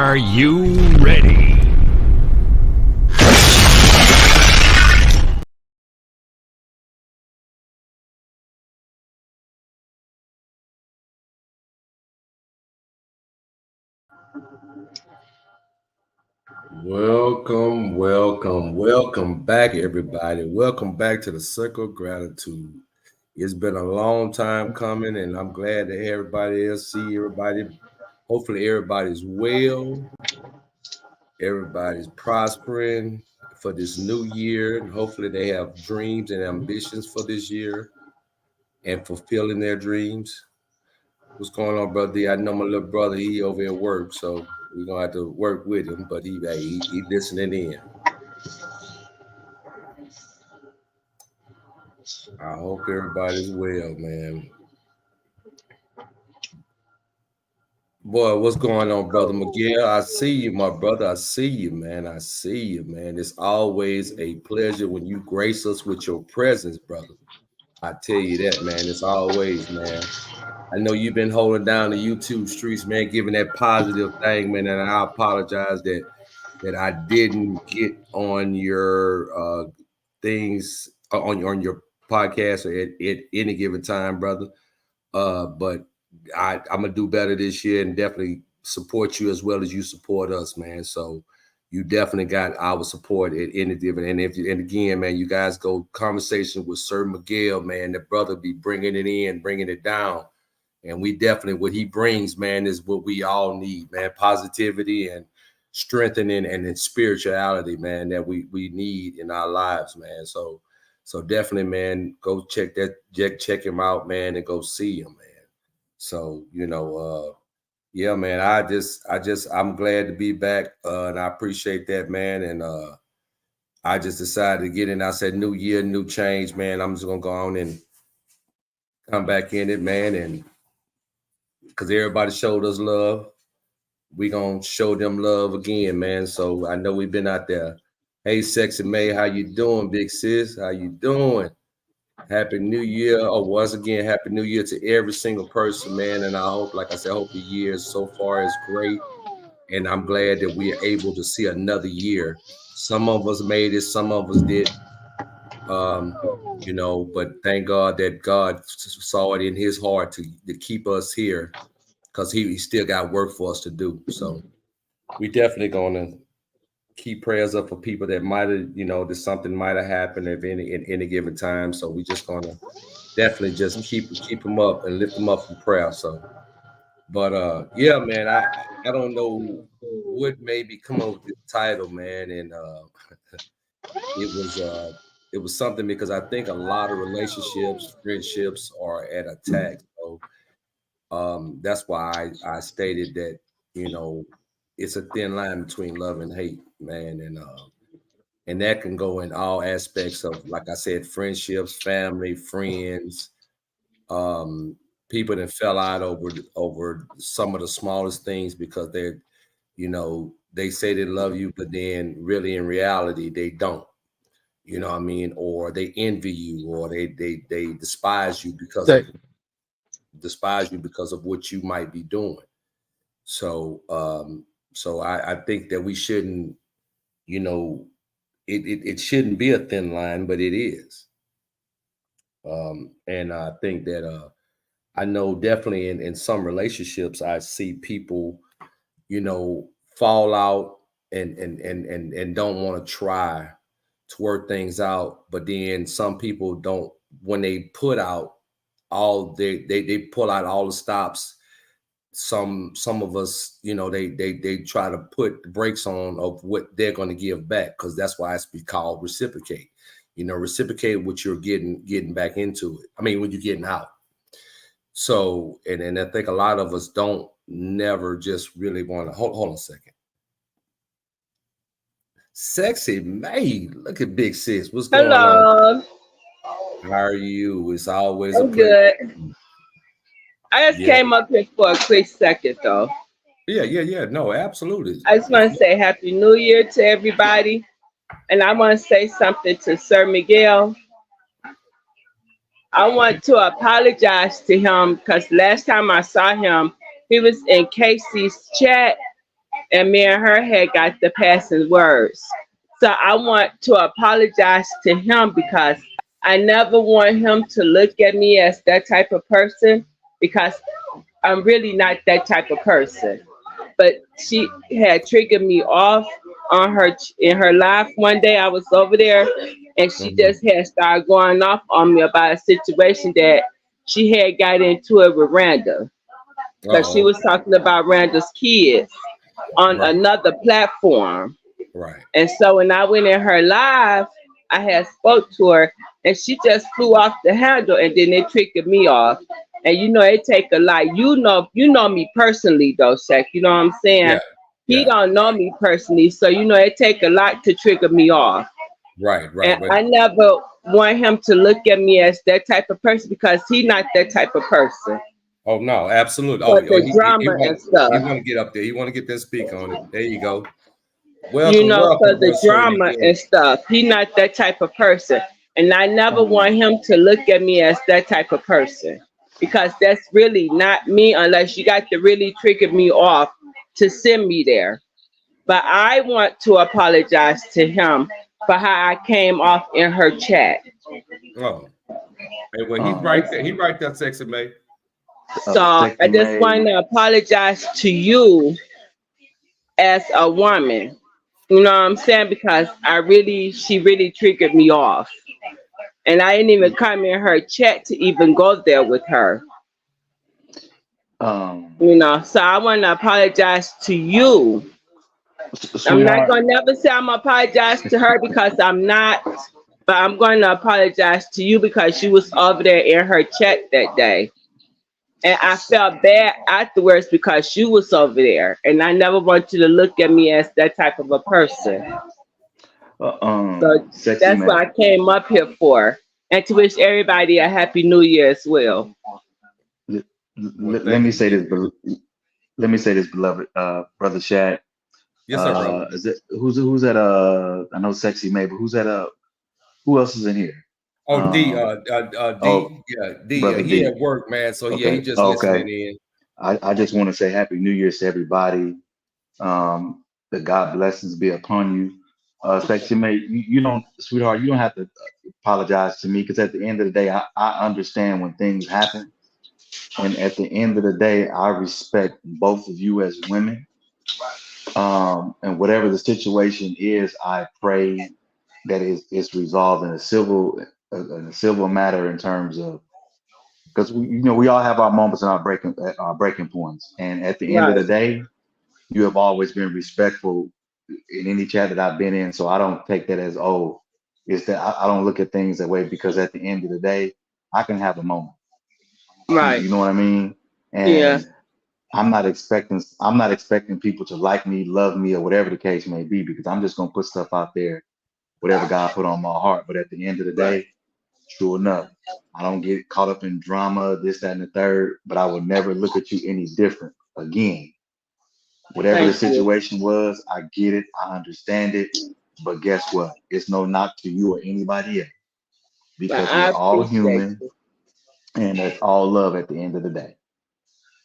Are you ready? Welcome back, everybody. Welcome back to the Circle of Gratitude. It's been a long time coming, and I'm glad that everybody else see everybody. Hopefully, everybody's well, everybody's prospering for this new year, and hopefully, they have dreams and ambitions for this year and fulfilling their dreams. What's going on, brother D? I know my little brother, he over at work, so we're gonna have to work with him, but he listening in. I hope everybody's well, man. Boy, what's going on, brother Miguel? I see you, my brother. I see you, man. I see you, man. It's always a pleasure when you grace us with your presence, brother. I tell you that, man. It's always, man. I know you've been holding down the YouTube streets, man, giving that positive thing, man. And I apologize that I didn't get on your things on your podcast at any given time, brother. But I'm gonna do better this year and definitely support you as well as you support us, man. So you definitely got our support at any given. And and again, man, you guys go conversation with Sir Miguel, man. The brother be bringing it in, bringing it down, and we definitely what he brings, man, is what we all need, man. Positivity and strengthening and in spirituality, man, that we need in our lives, man. So definitely, man, go check him out, man, and go see him, man. So, yeah, man, I'm glad to be back. And I appreciate that, man. And I just decided to get in. I said, new year, new change, man. I'm just gonna go on and come back in it, man. And because everybody showed us love, we gonna show them love again, man. So I know we've been out there. Hey, Sexy May, how you doing, big sis? How you doing? Happy New Year. Oh, once again, Happy New Year to every single person, man. And I hope, like I said, I hope the year so far is great. And I'm glad that we are able to see another year. Some of us made it, some of us did. But thank God that God saw it in his heart to keep us here because he still got work for us to do. So we definitely gonna keep prayers up for people that might have, that something might have happened at any given time. So we just gonna definitely just keep them up and lift them up in prayer. So, but yeah, man, I don't know what made me come up with this title, man, and it was something because I think a lot of relationships, friendships are at attack. So that's why I stated that, it's a thin line between love and hate, man, and that can go in all aspects of, like I said, friendships, family, friends, people that fell out over some of the smallest things because they say they love you, but then really in reality they don't. You know what I mean? Or they envy you, or they despise you because of what you might be doing. So I think that we shouldn't, it shouldn't be a thin line, but it is. And I think that I know definitely in some relationships I see people, fall out and don't want to try to work things out. But then some people don't, when they put out all they pull out all the stops. Some of us, they try to put the brakes on of what they're going to give back, because that's why it's called reciprocate. Reciprocate what you're getting back into it. I mean, when you're getting out. So, and I think a lot of us don't never just really want to hold on a second. Sexy May, look at Big Sis. What's going on? How are you? It's always a pleasure. Good. I just came up here for a quick second, though. Yeah. No, absolutely. I just want to say Happy New Year to everybody. And I want to say something to Sir Miguel. I want to apologize to him because last time I saw him, he was in Casey's chat and me and her had got the passing words. So I want to apologize to him because I never want him to look at me as that type of person because I'm really not that type of person. But she had triggered me off on her in her life one day. I was over there and she Mhm. just had started going off on me about a situation that she had got into it with Randa because she Uh-oh. was talking about Randa's kids on Right, another platform. right. And so when I went in her live, I had spoke to her and she just flew off the handle and then it triggered me off. And you know, it take a lot. You know me personally though, Shaq. You know what I'm saying? Yeah, He yeah. don't know me personally. So you know it take a lot to trigger me off. Right, And right. But I never want him to look at me as that type of person because he not that type of person. oh no, absolutely. Oh, For the drama and he stuff. want to get up there. He want to get that speak on it. There you go. You Welcome, know, for welcome, the Brother Sir drama Miguel. and stuff. He not that type of person. And I never Um, want him to look at me as that type of person. Because that's really not me unless you got to really trigger me off to send me there. But I want to apologize to him for how I came off in her chat. Oh, and when he's um, right there, he right there, sexy mate. So I Sexy just May. want to apologize to you as a woman. You know what I'm saying? Because she really triggered me off. And I didn't even come in her chat to even go there with her. Um, You know, so I want to apologize to you. I'm not Sweetheart. gonna never say I'm gonna apologize to her because I'm not, but I'm going to apologize to you because she was over there in her chat that day, and I felt bad afterwards because you was over there, and I never want you to look at me as that type of a person. So Sexy that's what May. I came up here for, and to wish everybody a happy New Year as well. Let, Well, let thank me you, say Big this, Brother. let me say this, beloved brother Shad. Yes, sir, brother. Is it who's at I know Sexy May, but who's at who else is in here? Oh, Oh, D, yeah, D, yeah, brother he at D. work, man. So yeah, he Okay, just okay. listening in. I just want to say Happy New Year's to everybody. That God blessings be upon you. Sexy mate, you don't, sweetheart, you don't have to apologize to me because at the end of the day, I understand when things happen. And at the end of the day, I respect both of you as women. And whatever the situation is, I pray that it's resolved in a civil matter in terms of because we all have our moments and our breaking points. And at the end of Right, the day, you have always been respectful in any chat that I've been in. So I don't take that as, oh, it's that I don't look at things that way because at the end of the day, I can have a moment. right, You know what I mean? yeah, And I'm not expecting people to like me, love me, or whatever the case may be, because I'm just gonna put stuff out there, whatever God put on my heart. But at the end of the right. day, true enough, I don't get caught up in drama, this, that, and the third, but I will never look at you any different again. Whatever the Thank you. situation was, I get it, I understand it. But guess what? It's no knock to you or anybody else But because I we're all appreciate human you. and it's all love at the end of the day.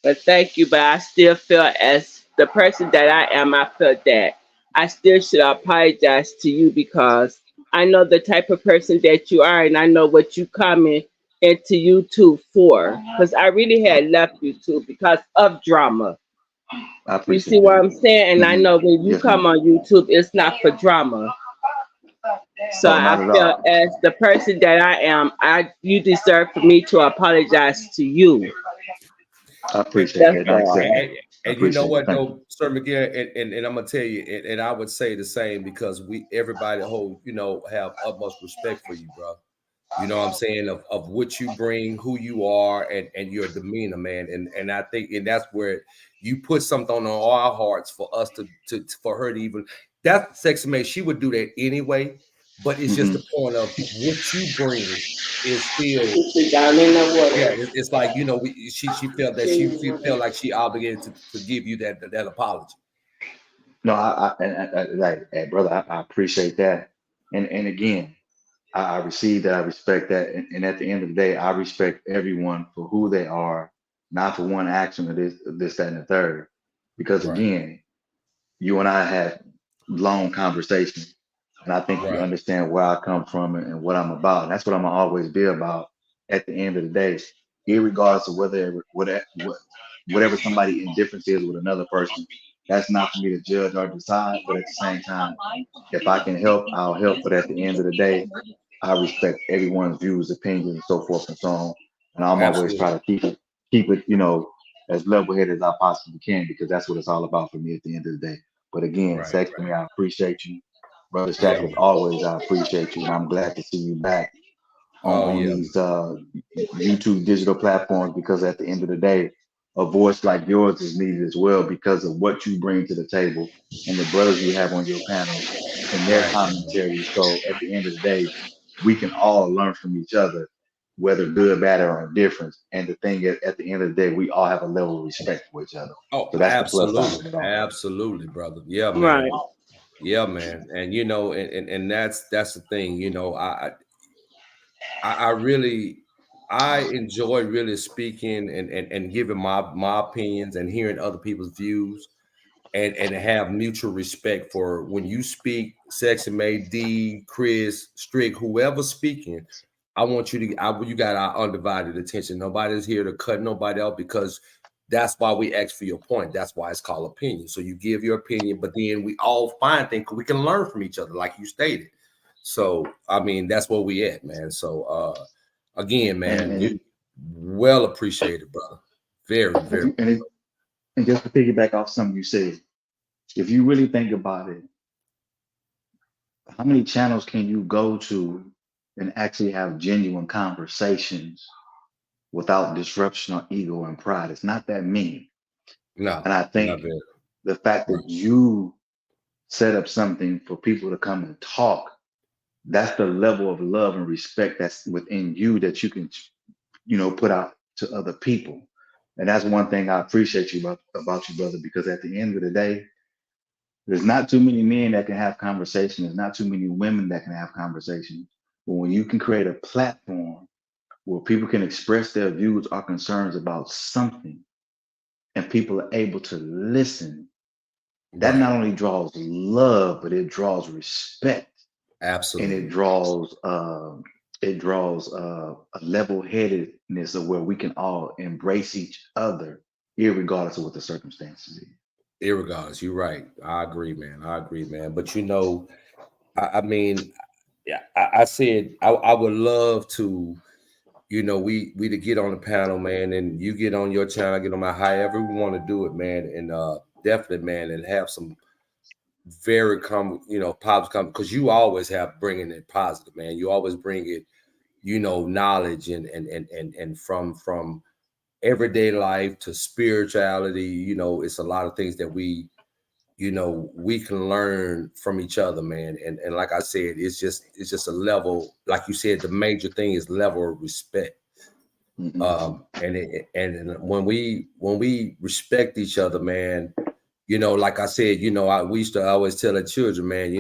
But thank you. But I still feel as the person that I am, I feel that I still should apologize to you because I know the type of person that you are and I know what you coming into YouTube for. Because I really I, had left YouTube because of drama. I You see appreciate what that. I'm saying? And I Hmm. know when you Yes, come ma'am. on YouTube, it's not for drama. So Oh, I not at feel all. as the person that I am, you deserve for me to apologize to you. I appreciate And, that. That's And like I all. said, I and you know appreciate it. what Thank you. though, Sir Miguel, and I'm gonna tell you, and I would say the same because we everybody hold have utmost respect for you, bro. You know what I'm saying of what you bring, who you are, and your demeanor, man. And I think and that's where you put something on our hearts for us to for her to even that sexy man. She would do that anyway, but it's just Hmm. the point of what you bring is still Sit down in the yeah, water. it's like she felt that she felt like she obligated to give you that apology. No, like, hey, brother, I appreciate that. And again, I receive that. I respect that. And at the end of the day, I respect everyone for who they are, not for one action of this, that, and the third. Because Right. again, you and I had long conversations, and I think you Right. understand where I come from and what I'm about. And that's what I'm gonna always be about at the end of the day, irregardless of whatever somebody indifference is with another person. That's not for me to judge or decide. But at the same time, if I can help, I'll help. But at the end of the day, I respect everyone's views, opinions, and so forth and so on. And I'm always Absolutely. try to keep it, as level headed as I possibly can, because that's what it's all about for me at the end of the day. But again, Right. Sex, to me, I appreciate you. Brother Yeah, Shaq, as man. always, I appreciate you. And I'm glad to see you back Oh on yeah, these YouTube digital platforms, because at the end of the day, a voice like yours is needed as well because of what you bring to the table and the brothers you have on your panel and their right. commentary. So at the end of the day, we can all learn from each other, whether good, bad, or indifferent. And the thing is, at the end of the day, we all have a level of respect for each other. Oh, So that's the plus side absolutely. of it all. Absolutely, brother. Yeah, man. Right. Yeah, man. And and that's the thing, I really I enjoy really speaking and giving my opinions and hearing other people's views and have mutual respect for when you speak, Section Made, D, Chris, Strick, whoever speaking. I want you to you got our undivided attention. Nobody's here to cut nobody out because that's why we ask for your point. That's why it's called opinion. So you give your opinion, but then we all find things we can learn from each other, like you stated. So I mean, that's where we at, man. So again, And man, and, you well appreciated, brother. Very, if very. you, and just to piggyback off something you said, if you really think about it, how many channels can you go to and actually have genuine conversations without disruption or ego and pride? It's not that many. No, And I not think very. the fact that you set up something for people to come and talk, that's the level of love and respect that's within you that you can, put out to other people. And that's one thing I appreciate about you, brother, because at the end of the day, there's not too many men that can have conversation. There's not too many women that can have conversation. But when you can create a platform where people can express their views or concerns about something and people are able to listen, that Right. not only draws love, but it draws respect, and it Absolutely. draws a level-headedness of where we can all embrace each other, irregardless of what the circumstances is. Irregardless, you're right. I agree, man. I agree, man. But I mean, yeah, I said I would love to, we to get on the panel, man, and you get on your channel, I get on my however we want to do it, man, and definitely, man, and have some very positive because you always have bringing it positive, man. You always bring it, knowledge and from everyday life to spirituality. It's a lot of things that we can learn from each other, man. And like I said, it's just a level, like you said, the major thing is level of respect. Mhm. And when we respect each other, man, like I said, we used to always tell the children, man,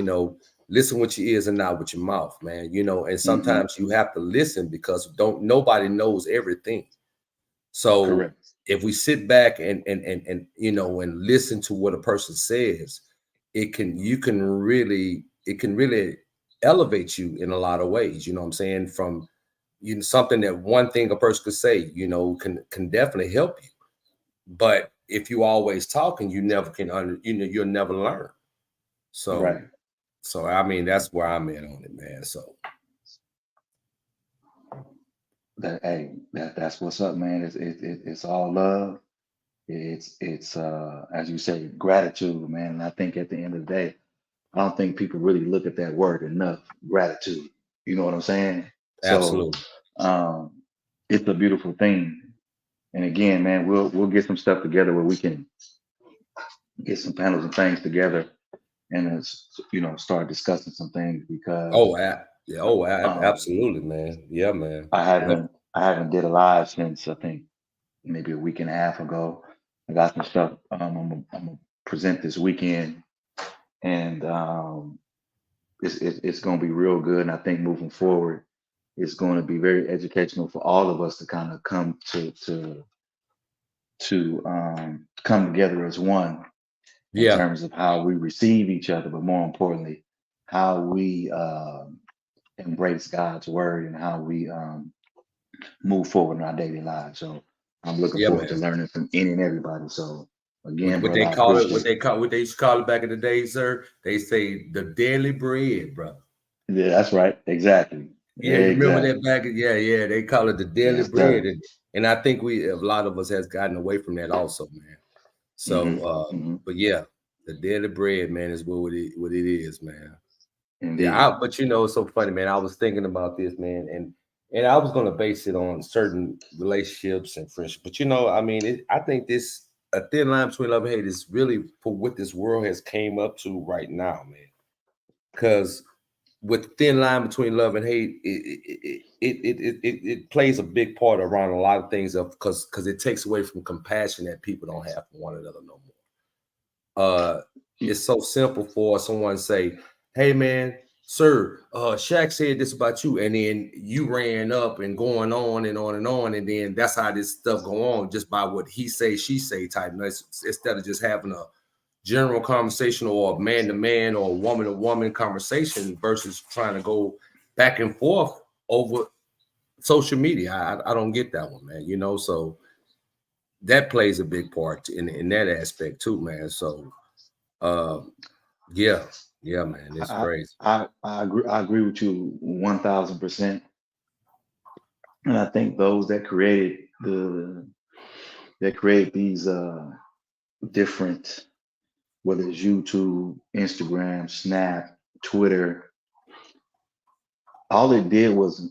listen with your ears and not with your mouth, man. And Mhm. sometimes you have to listen because nobody knows everything. So Correct. if we sit back and listen to what a person says, it can really elevate you in a lot of ways. You know what I'm saying? From something that one thing a person could say, can definitely help you. But if you always talking, you never can you'll never learn. So Right. so I mean that's where I'm at on it, man. So That's what's up, man. It's all love. It's as you say, gratitude, man. And I think at the end of the day, I don't think people really look at that word enough, gratitude. You know what I'm saying? So absolutely. um it's a beautiful thing. And again, man, we'll get some stuff together where we can get some panels and things together and start discussing some things because Yeah, um absolutely, man. Yeah, man. I Yep. haven't I haven't did a live since I think maybe a week and a half ago. I got some stuff I'm gonna present this weekend, and it's going to be real good. And I think moving forward, it's going to be very educational for all of us to kind of come to come together as one in Yeah. terms of how we receive each other, but more importantly, how we embrace God's word and how we move forward in our daily lives. So I'm looking Yeah, forward to man. learning from any and everybody. So again, What brother, they I call it, appreciate what they used to call it back in the day, sir. They say the daily bread, brother. it. Yeah, that's right. Exactly. Yeah, you remember that Exactly. back? Yeah. They call it the daily Yes, bread, sir. and I think a lot of us has gotten away from that also, man. So, Hmm. but yeah, the daily bread, man, is what it is, man. Indeed. Yeah, but it's so funny, man. I was thinking about this, man, and I was gonna base it on certain relationships and friendships. But I mean, I think this a thin line between love and hate is really for what this world has came up to right now, man. Because with the thin line between love and hate, it plays a big part around a lot of things because it takes away from compassion that people don't have for one another no more. It's so simple for someone to say, "Hey, man, sir, Shaq said this about you," and then you ran up and going on and on and on, and then that's how this stuff go on just by what he say, she say type. Instead of just having a general conversation or a man-to-man or a woman-to-woman conversation versus trying to go back and forth over social media. I don't get that one, man. So that plays a big part in that aspect too, man. So yeah, man, it's crazy. I agree with you 1,000%. And I think those that created these different, whether it's YouTube, Instagram, Snap, Twitter, all it did was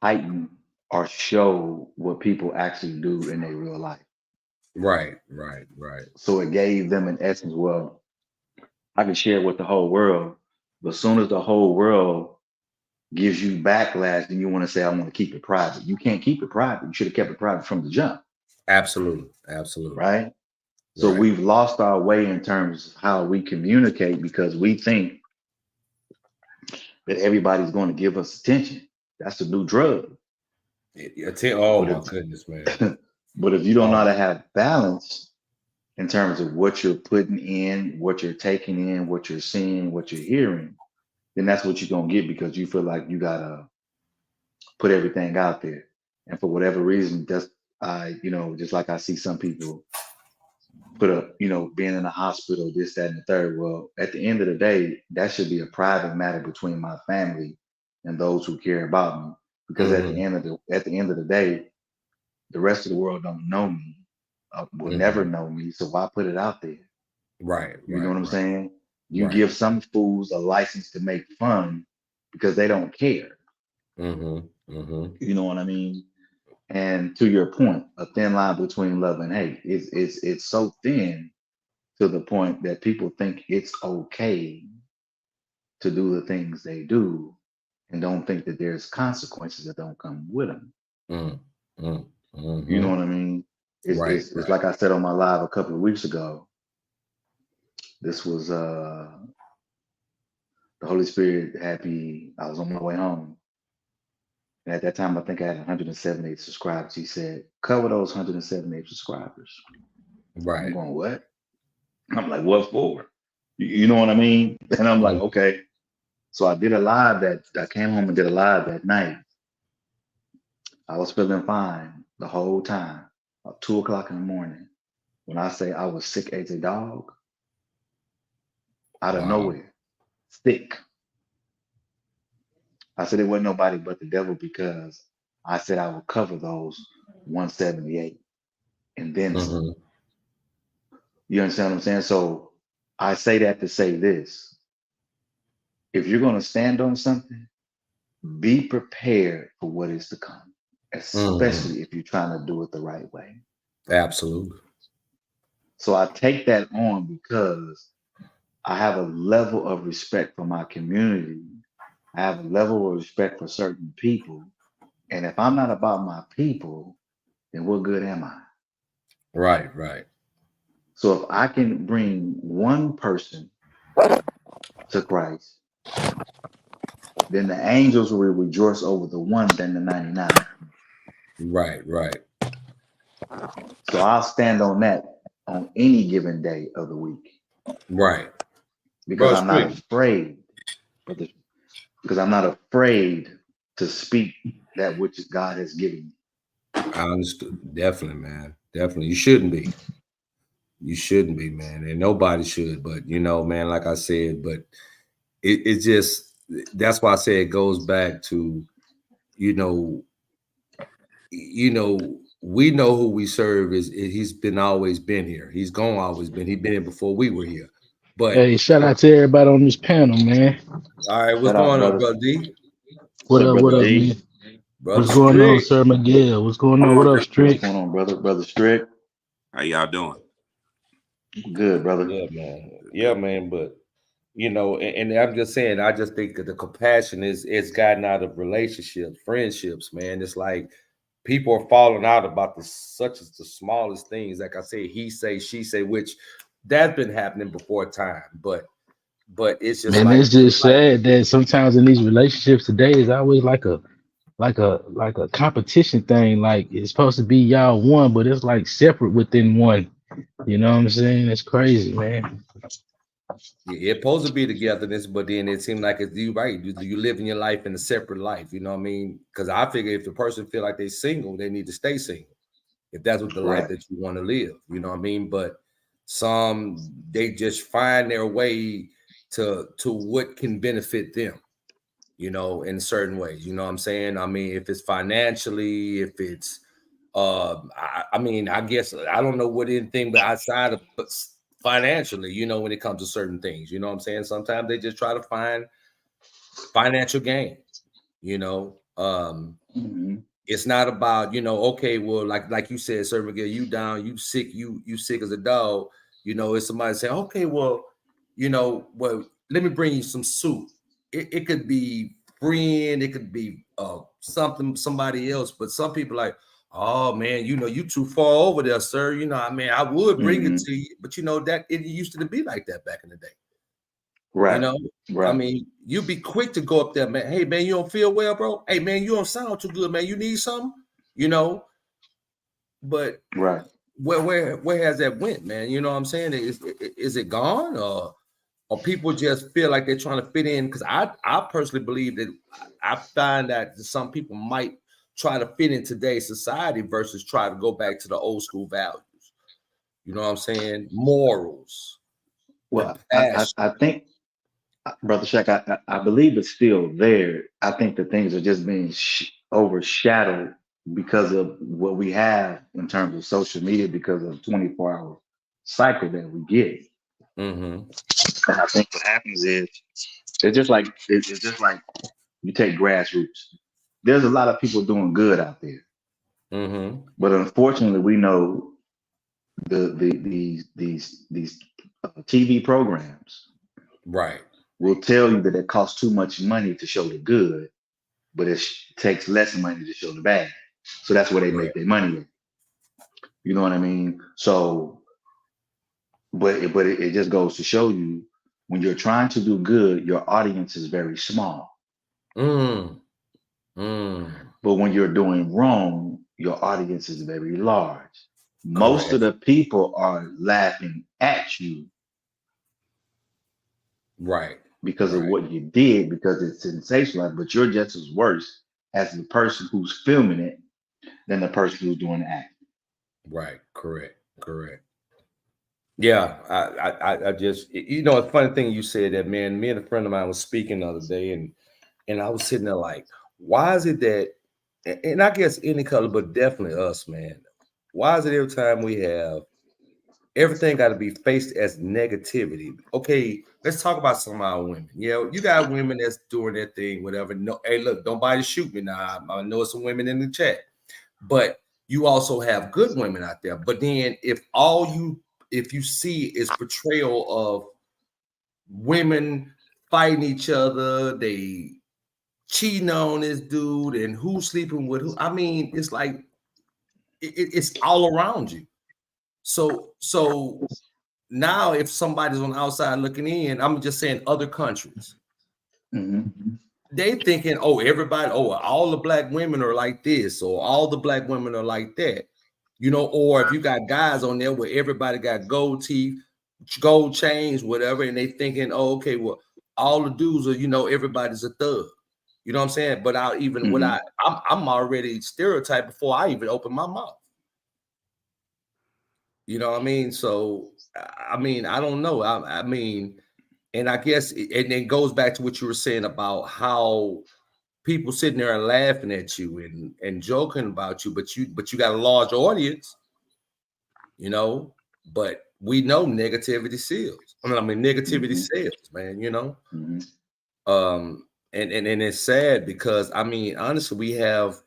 heighten or show what people actually do in their real life. Right. So it gave them an essence. Well, I can share it with the whole world, but as soon as the whole world gives you backlash, then you want to say, I want to keep it private. You can't keep it private. You should have kept it private from the jump. Absolutely. Right? So we've lost our way in terms of how we communicate because we think that everybody's going to give us attention. That's a new drug. Oh my goodness, man. But if you don't know how to have balance in terms of what you're putting in, what you're taking in, what you're seeing, what you're hearing, then that's what you're going to get because you feel like you got to put everything out there. And for whatever reason, just like I see some people put up, being in a hospital, this, that, and the third. Well, at the end of the day, that should be a private matter between my family and those who care about me. Because at the end of the day, the rest of the world don't know me, will never know me. So why put it out there? Right. You know what I'm saying? You give some fools a license to make fun because they don't care. You know what I mean? And to your point, a thin line between love and hate. It's so thin to the point that people think it's okay to do the things they do and don't think that there's consequences that don't come with them. You know what I mean? It's like I said on my live a couple of weeks ago. This was the Holy Spirit had me. I was on my way home. And at that time, I think I had 178 subscribers. He said, cover those 178 subscribers. Right. I'm going, what? I'm like, what for? You know what I mean? And I'm like, okay. So I did a live I came home and did a live that night. I was feeling fine the whole time, about 2 o'clock in the morning. When I say I was sick as a dog, out of nowhere, sick. I said it wasn't nobody but the devil because I said I would cover those 178 and then some. You understand what I'm saying? So I say that to say this. If you're going to stand on something, be prepared for what is to come, especially if you're trying to do it the right way. Absolutely. So I take that on because I have a level of respect for my community. I have a level of respect for certain people. And if I'm not about my people, then what good am I? Right. So if I can bring one person to Christ, then the angels will rejoice over the one than the 99. Right. So I'll stand on that on any given day of the week. Right. because I'm not Strick. afraid, brother, because I'm not afraid to speak that which God has given me. I understood. Definitely, man. Definitely. You shouldn't be. You shouldn't be, man. And nobody should. But, man, like I said, but it just, that's why I say it goes back to, we know who we serve he's always been here. He's gonna always been. He's been here before we were here. But Hey, shout out to everybody on this panel, man. all right, what's Shout out, going on, brother. brother D? What up, Brother man? D? Brother What's going on, Strick. Sir Miguel? What's going on? What up, What's Strick? going on, brother? Brother Strick? How y'all doing? Good, brother. Yeah, man. But and I'm just saying, I just think that the compassion it's gotten out of relationships, friendships, man. It's like people are falling out about such as the smallest things. Like I say, he say, she say, which that's been happening before time, but it's just Man, like, it's just sad that sometimes in these relationships today is always like a competition thing. Like it's supposed to be y'all one, but it's like separate within one. You know what I'm saying? It's crazy, man. it's supposed to be togetherness, but then it seems like it's you right. You living your life in a separate life. You know what I mean? Because I figure if the person feel like they're single, they need to stay single. If that's what the life that you want to live, you know what I mean? But some they just find their way to what can benefit them, in certain ways. You know what I'm saying? I mean, if it's financially, if it's I guess I don't know what anything but outside of financially, when it comes to certain things, you know what I'm saying? Sometimes they just try to find financial gain, It's not about, okay, well, like you said, Sir Miguel, you down, you sick, you sick as a dog, it's somebody saying, okay, well, well, let me bring you some soup. It could be friend, it could be somebody else, but some people like, oh man, you too far over there, sir. I would bring it to you, but that it used to be like that back in the day. Right. I mean, you be quick to go up there, man. Hey man, you don't feel well, bro. Hey man, you don't sound too good, man. You need something, But right, where has that went, man? You know what I'm saying? Is it gone, or people just feel like they're trying to fit in? Because I personally believe that I find that some people might try to fit in today's society versus try to go back to the old school values. You know what I'm saying? Morals. Well, I think, Brother Shaq, I believe it's still there. I think the things are just being overshadowed because of what we have in terms of social media, because of 24-hour cycle that we get. Mm-hmm. And I think what happens is it's just like you take grassroots. There's a lot of people doing good out there, but unfortunately, we know these TV programs, right, will tell you that it costs too much money to show the good, but it takes less money to show the bad. So that's where they make their money in. You know what I mean? So, but it just goes to show you, when you're trying to do good, your audience is very small. But when you're doing wrong, your audience is very large. Most of the people are laughing at you, right, because of what you did, because it's sensational, but you're just as worse as the person who's filming it than the person who's doing the act. Right, correct. Yeah, I just, a funny thing you said that, man, me and a friend of mine was speaking the other day, and I was sitting there like, why is it that, and I guess any color, but definitely us, man, why is it every time we have, everything got to be faced as negativity? Okay, let's talk about some of our women. You got women that's doing their thing, whatever. No, hey, look, nobody shoot me now. I know some women in the chat, but you also have good women out there. But then if you see is portrayal of women fighting each other, they cheating on this dude, and who's sleeping with who. I mean, it's like it's all around you. So now if somebody's on the outside looking in, I'm just saying other countries, they thinking, everybody, all the black women are like this, or all the black women are like that, or if you got guys on there where everybody got gold teeth, gold chains, whatever, and they thinking, oh, okay, well, all the dudes are, you know, everybody's a thug. You know what I'm saying? But I even I'm already stereotyped before I even open my mouth. You know what I mean? So I mean, I don't know. I mean, and I guess and it goes back to what you were saying about how people sitting there and laughing at you and joking about you, but you got a large audience, you know. But we know negativity sells. I mean negativity sells, man, you know. And it's sad because I mean, honestly, we have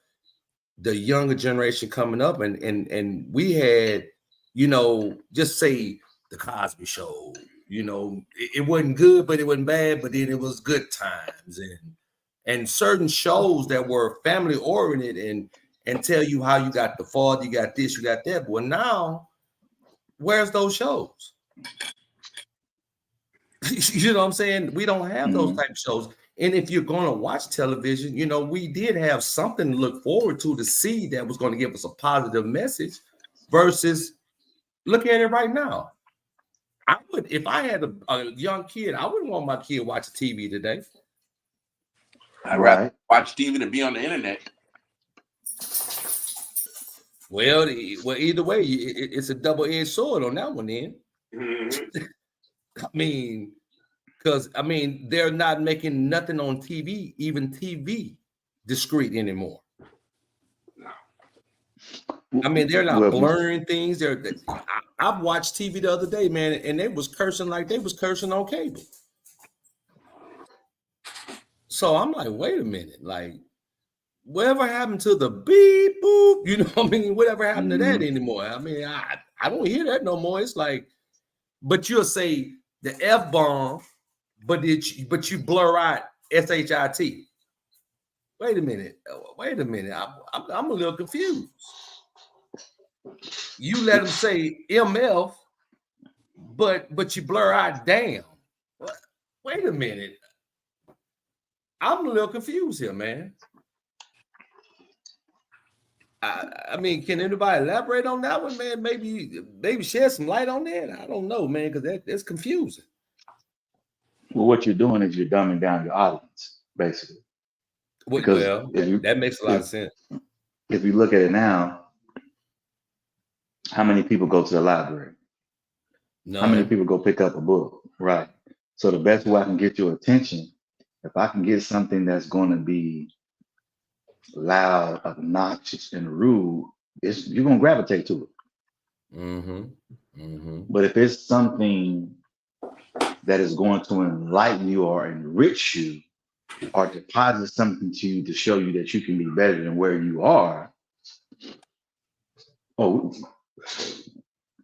the younger generation coming up, and we had, you know, just say the Cosby Show. You know, it wasn't good, but it wasn't bad, but then it was good times, and certain shows that were family oriented and tell you how you got the father, you got this, you got that. Well, now, where's those shows? You know what I'm saying? We don't have those type of shows. And if you're going to watch television, you know, we did have something to look forward to see that was going to give us a positive message versus look at it right now. I would, if I had a young kid, I wouldn't want my kid watching TV today. I'd rather watch TV than be on the internet. Well, either way, it's a double-edged sword on that one then. I mean, because I mean, they're not making nothing on TV, even TV, discreet anymore. I mean, they're not blurring things. I've watched TV the other day, man, and they was cursing like they was cursing on cable. So I'm like, wait a minute, like, whatever happened to the beep boop? You know what I mean? Whatever happened to that anymore? I mean, I don't hear that no more. It's like, but you'll say the F-bomb, but you blur out S-H-I-T. Wait a minute. I'm a little confused. You let them say MF, but you blur out damn. Wait a minute. I'm a little confused here, man. I mean, can anybody elaborate on that one, man? Maybe shed some light on that. I don't know, man, because that's confusing. Well, what you're doing is you're dumbing down your audience, basically. Well, that makes a lot of sense. If you look at it now, how many people go to the library? No. How many people go pick up a book? Right. So the best way I can get your attention, if I can get something that's going to be loud, obnoxious, and rude, you're going to gravitate to it. But if it's something that is going to enlighten you or enrich you or deposit something to you to show you that you can be better than where you are, you're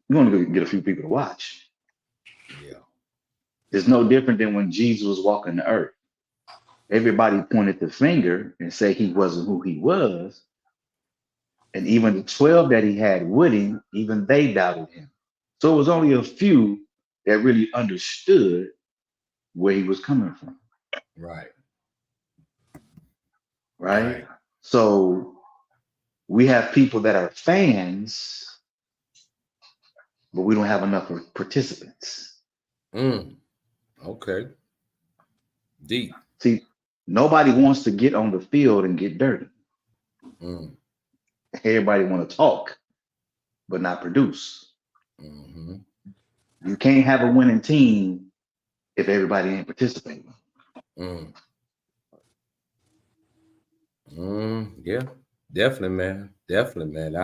going to get a few people to watch. Yeah. It's no different than when Jesus was walking the earth. Everybody pointed the finger and said he wasn't who he was. And even the 12 that he had with him, even they doubted him. So it was only a few that really understood where he was coming from. Right. So we have people that are fans, but we don't have enough participants. Okay. Deep. See, nobody wants to get on the field and get dirty. Everybody want to talk, but not produce. You can't have a winning team if everybody ain't participating. Yeah, definitely, man.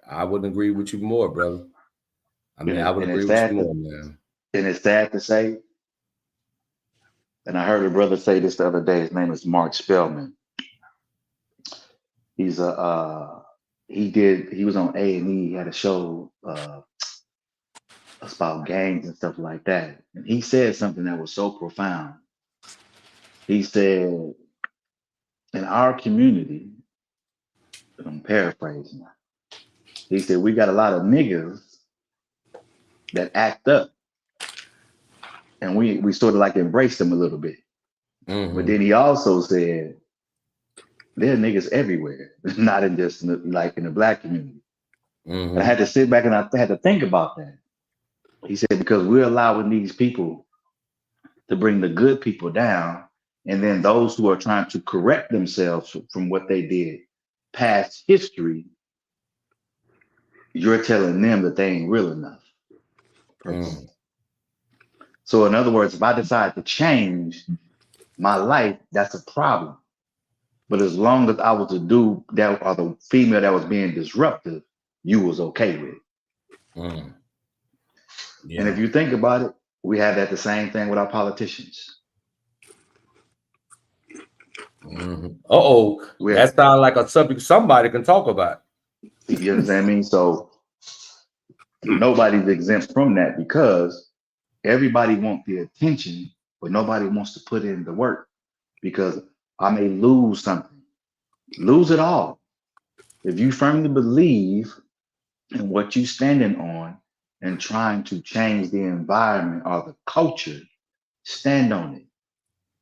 I wouldn't agree with you more, brother. I mean, I would agree with you more, man. And it's sad to say, and I heard a brother say this the other day. His name is Mark Spellman. He's he was on A&E. He had a show about gangs and stuff like that. And he said something that was so profound. He said, in our community, and I'm paraphrasing, he said, we got a lot of niggas that act up. And we sort of like embrace them a little bit. But then he also said, there are niggas everywhere, not in just like in the black community. I had to sit back and I had to think about that. He said, because we're allowing these people to bring the good people down, and then those who are trying to correct themselves from what they did past history, you're telling them that they ain't real enough. Mm. So in other words, if I decide to change my life, that's a problem. But as long as I was the dude that, or the female that was being disruptive, you was okay with it. Mm. Yeah. And if you think about it, we have that the same thing with our politicians. Mm-hmm. That sounds like a subject somebody can talk about. You understand me? So nobody's exempt from that, because everybody wants the attention, but nobody wants to put in the work, because I may lose something, lose it all. If you firmly believe in what you're standing on and trying to change the environment or the culture, stand on it.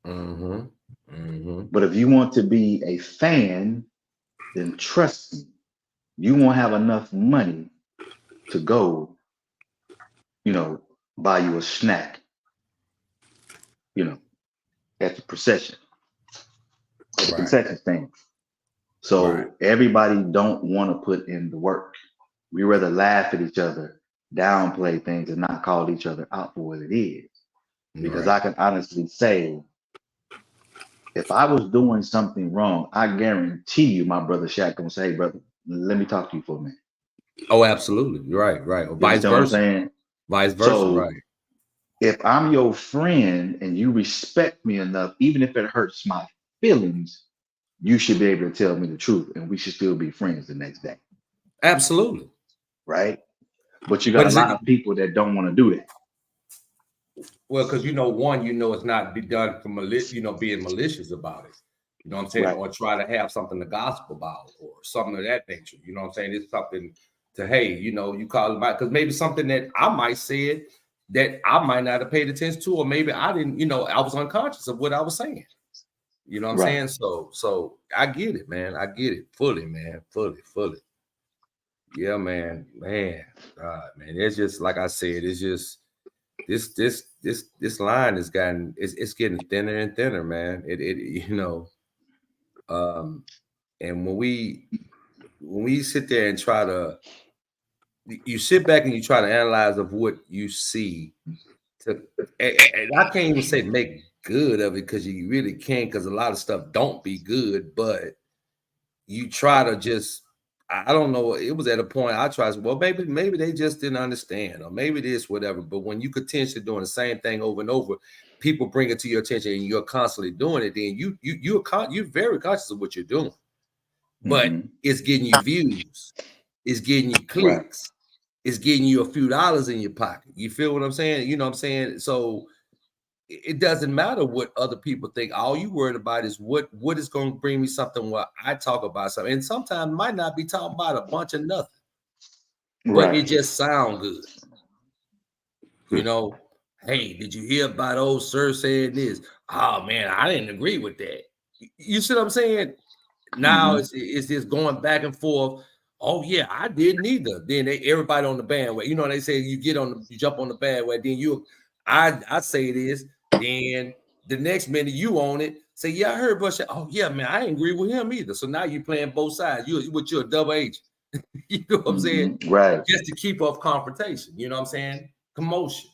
Mm-hmm. Mm-hmm. But if you want to be a fan, then trust me, you won't have enough money to go, buy you a snack, at the procession, at the concession stand. So everybody don't want to put in the work. We rather laugh at each other, downplay things, and not call each other out for what it is. Because I can honestly say, if I was doing something wrong, I guarantee you my brother Shaq gonna say, hey, brother, let me talk to you for a minute. Oh, absolutely. Right. Or vice versa. What I'm saying? Vice versa, so, right. If I'm your friend and you respect me enough, even if it hurts my feelings, you should be able to tell me the truth, and we should still be friends the next day. Absolutely. Right? But you got a lot of people that don't want to do that. Well, because it's not be done from being malicious about it. You know what I'm saying? Right. Or try to have something to gossip about or something of that nature. You know what I'm saying? It's something to, hey, you call it out, because maybe something that I might say it that I might not have paid attention to, or maybe I didn't, I was unconscious of what I was saying. You know what I'm saying? So I get it, man. I get it fully, man. Fully. Yeah, man. God, man. It's just like I said, it's just this line is it's getting thinner and thinner, man. And when we sit there and try to, you sit back and you try to analyze of what you see, and I can't even say make good of it, because you really can't, because a lot of stuff don't be good, but you try to just, I don't know, it was at a point I tried to, well, maybe they just didn't understand, or maybe this, whatever. But when you continuously doing the same thing over and over, people bring it to your attention and you're constantly doing it, then you're very conscious of what you're doing. But it's getting you views, it's getting you clicks, it's getting you a few dollars in your pocket. You feel what I'm saying? You know what I'm saying? So it doesn't matter what other people think. All you worried about is what is going to bring me something where I talk about something. And sometimes might not be talking about a bunch of nothing, but it just sound good. Hey, did you hear about old sir saying this? Oh man, I didn't agree with that. You see what I'm saying? Now it's just going back and forth. Oh yeah, I didn't either. Then everybody on the bandwagon. They say you jump on the bandwagon. Then I say this. Then the next minute you own it. Say, yeah, I heard Bush. Oh yeah, man, I ain't agree with him either. So now you playing both sides. You're a double agent. You know what I'm saying? Right. Just to keep up confrontation. You know what I'm saying? Commotion.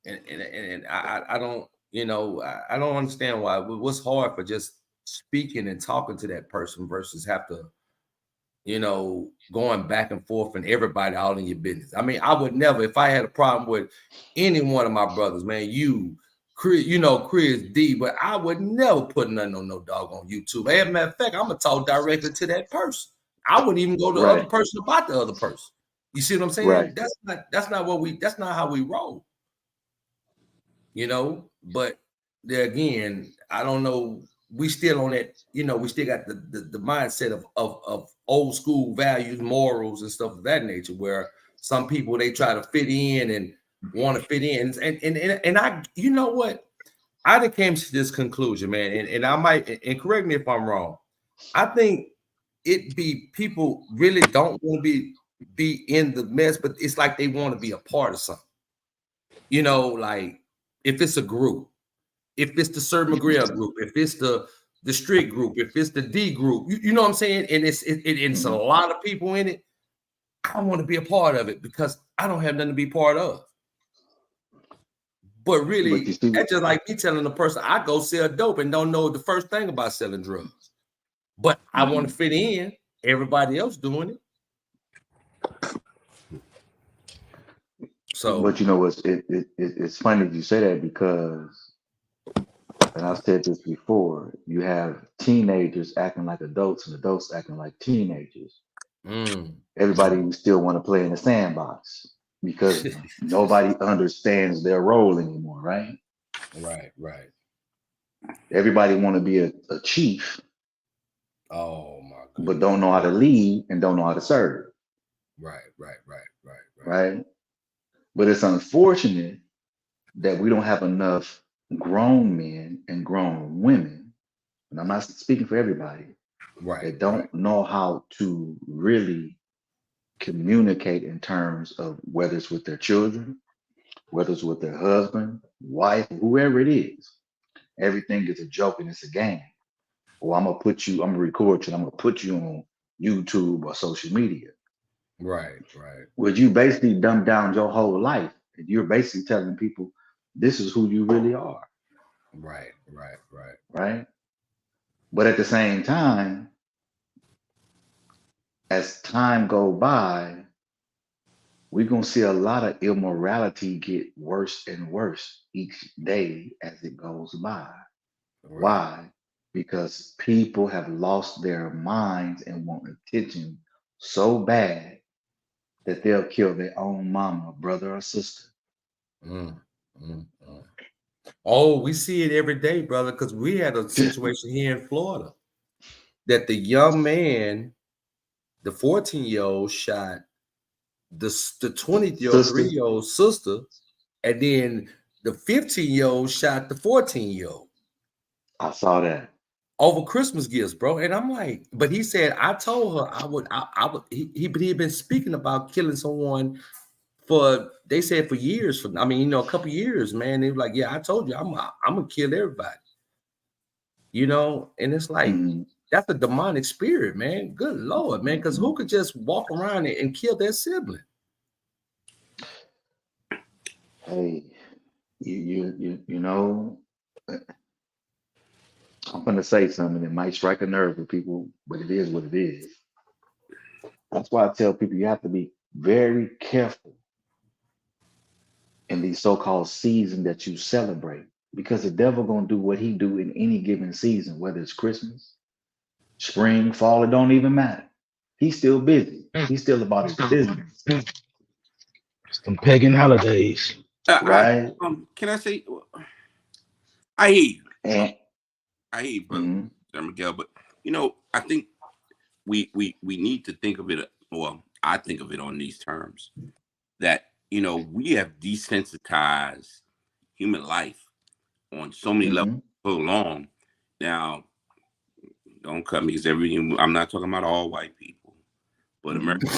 And I don't. I don't understand why. What's hard for just speaking and talking to that person versus have to, going back and forth and everybody all in your business. I mean, I would never, if I had a problem with any one of my brothers, man, Chris D, but I would never put nothing on no dog on YouTube. As a matter of fact, I'm gonna talk directly to that person. I wouldn't even go to the other person about the other person. You see what I'm saying? Right. That's not how we roll. But there again, I don't know. We still on that, we still got the mindset of old school values, morals, and stuff of that nature, where some people, they try to fit in and want to fit in. And I, you know what? I done came to this conclusion, man, and I might, and correct me if I'm wrong. I think it be people really don't want to be in the mess, but it's like they want to be a part of something. You know, like if it's a group, if it's the Sir McGrail group, if it's the street group, if it's the D group, you know what I'm saying? And it's a lot of people in it. I want to be a part of it because I don't have nothing to be part of. But really, that's just like me telling a person I go sell dope and don't know the first thing about selling drugs. But I want to fit in. Everybody else doing it. So, but you know what's it's funny that you say that because, and I've said this before, you have teenagers acting like adults and adults acting like teenagers. Everybody still want to play in the sandbox because nobody understands their role anymore, right? Right. Everybody want to be a chief. Oh my God. But don't know how to lead and don't know how to serve. Right. But it's unfortunate that we don't have enough grown men and grown women, and I'm not speaking for everybody, that don't know how to really communicate in terms of whether it's with their children, whether it's with their husband, wife, whoever it is. Everything is a joke and it's a game. Or I'm gonna record you, and I'm gonna put you on YouTube or social media. Right. Where you basically dumb down your whole life, and you're basically telling people this is who you really are. Right. But at the same time, as time go by, we're gonna see a lot of immorality get worse and worse each day as it goes by. Why? Because people have lost their minds and want attention so bad that they'll kill their own mama, brother, or sister. Oh, we see it every day, brother, because we had a situation here in Florida that the young man, the 14-year-old, shot the 20-year-old, 3-year-old sister, and then the 15-year-old shot the 14-year-old. I saw that. Over Christmas gifts, bro. And I'm like, but he said, I told her I would, he had been speaking about killing someone for years, a couple years, man. They were like, yeah, I told you, I'm gonna kill everybody. And it's like, that's a demonic spirit, man. Good Lord, man. Because who could just walk around and kill their sibling? Hey, you know, I'm gonna say something that might strike a nerve with people, but it is what it is. That's why I tell people you have to be very careful in these so-called seasons that you celebrate, because the devil gonna do what he do in any given season, whether it's Christmas, spring, fall, it don't even matter. He's still busy. He's still about his business. Some pagan holidays. Right? Can I say, I hear you. I hear you, brother, Sir Miguel, but I think we need to think of it, well, I think of it on these terms, that we have desensitized human life on so many levels for so long. Now, don't cut me, because I'm not talking about all white people, but American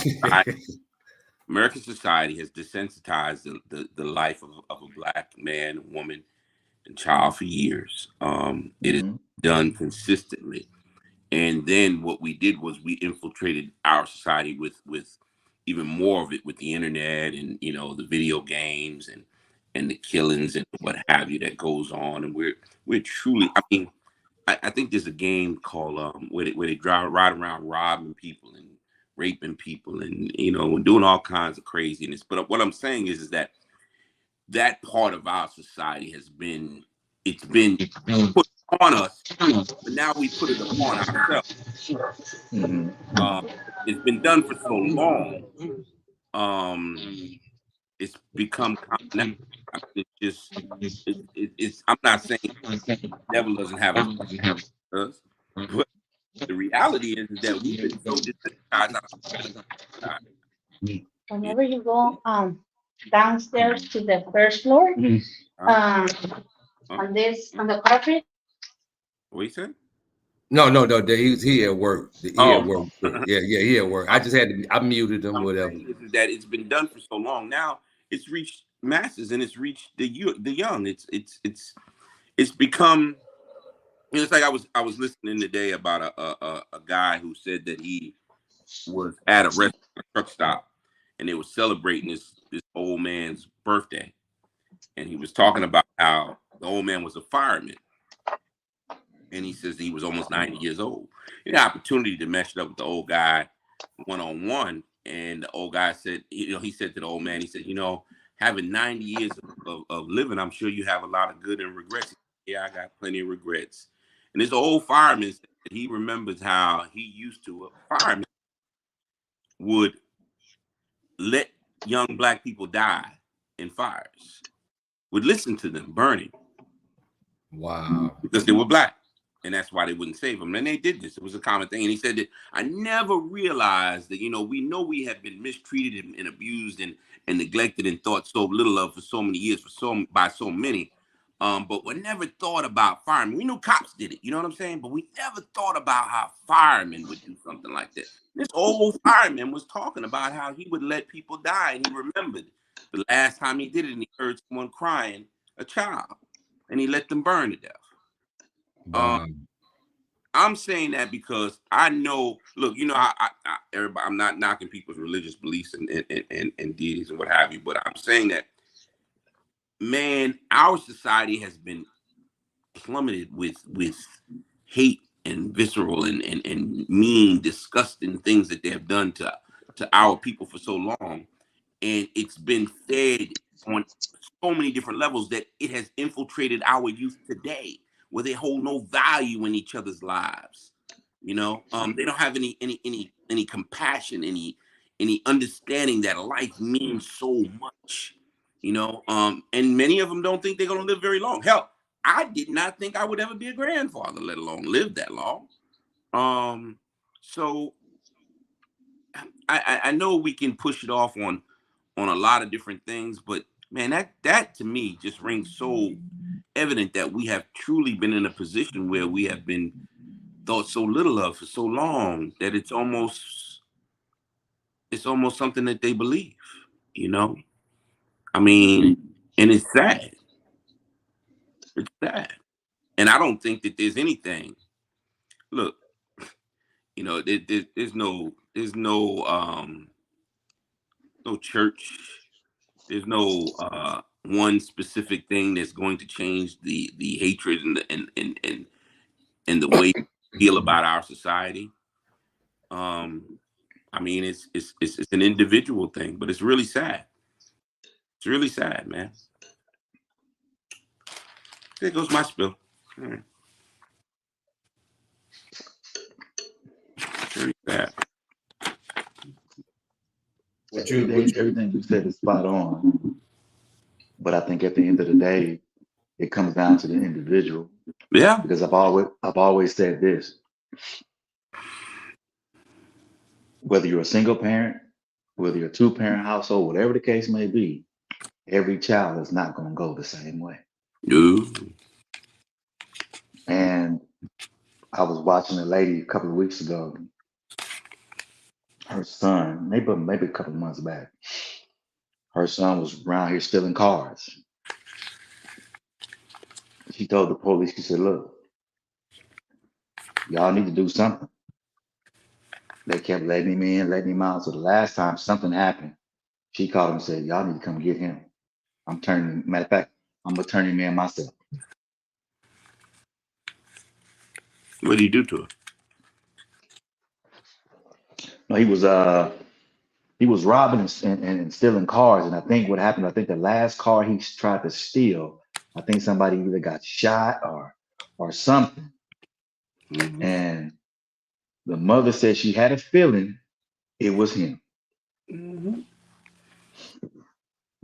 society has desensitized the life of a Black man, woman, and child for years. It is done consistently. And then what we did was we infiltrated our society with even more of it, with the internet and the video games and the killings and what have you that goes on. And we're truly, I think there's a game called where they ride around robbing people and raping people and doing all kinds of craziness. But what I'm saying is that part of our society has been put on us, but now we put it upon ourselves. It's been done for so long. It's become common. I'm not saying the devil doesn't have us, but the reality is that we've been so desensitized. Whenever you go downstairs to the first floor, on the carpet. What you said? No. He at work. He at work. Yeah, he at work. I just I muted him, whatever. That it's been done for so long. Now it's reached masses and it's reached the young. It's become. It's like I was listening today about a guy who said that he was at a restaurant, a truck stop, and they were celebrating this old man's birthday, and he was talking about how the old man was a fireman, and he says he was almost 90 years old. He had an opportunity to mesh it up with the old guy one-on-one, and the old guy said, he said to the old man, he said, having 90 years of living, I'm sure you have a lot of good and regrets. Yeah, I got plenty of regrets. And this old fireman said that he remembers how he used to, a fireman would let young black people die in fires, would listen to them burning. Wow. Because they were black. And that's why they wouldn't save them. And they did this. It was a common thing. And he said that I never realized that, we know we have been mistreated and abused and neglected and thought so little of for so many years, by so many. But we never thought about firemen. We knew cops did it, you know what I'm saying? But we never thought about how firemen would do something like that. This old fireman was talking about how he would let people die. And he remembered the last time he did it, and he heard someone crying, a child, and he let them burn to death. Wow. I'm saying that because I know, look, everybody, I'm not knocking people's religious beliefs and deities and what have you, but I'm saying that, man, our society has been plummeted with hate and visceral and mean, disgusting things that they have done to our people for so long. And it's been fed on so many different levels that it has infiltrated our youth today, where they hold no value in each other's lives. They don't have any compassion, any understanding that life means so much. And many of them don't think they're going to live very long. Hell, I did not think I would ever be a grandfather, let alone live that long. So I know we can push it off on a lot of different things, but man, that to me just rings so evident that we have truly been in a position where we have been thought so little of for so long that it's almost something that they believe, I mean, and it's sad. It's sad. And I don't think that there's anything. Look, there's no church. There's no one specific thing that's going to change the hatred and the way we feel about our society. I mean, it's an individual thing, but it's really sad. It's really sad, man. There goes my spill. All right. It's really sad. Everything you said is spot on. But I think at the end of the day, it comes down to the individual. Yeah. Because I've always said this. Whether you're a single parent, whether you're a two-parent household, whatever the case may be, every child is not going to go the same way. No. And I was watching a lady a couple of weeks ago. Her son, maybe a couple of months back, her son was around here stealing cars. She told the police, she said, look, y'all need to do something. They kept letting him out. So the last time something happened, she called him and said, y'all need to come get him. Matter of fact, I'm going to turn him in myself. What did he do to her? No, he was robbing and stealing cars. And I think what happened, I think the last car he tried to steal, I think somebody either got shot or something. Mm-hmm. And the mother said she had a feeling it was him. Mm-hmm.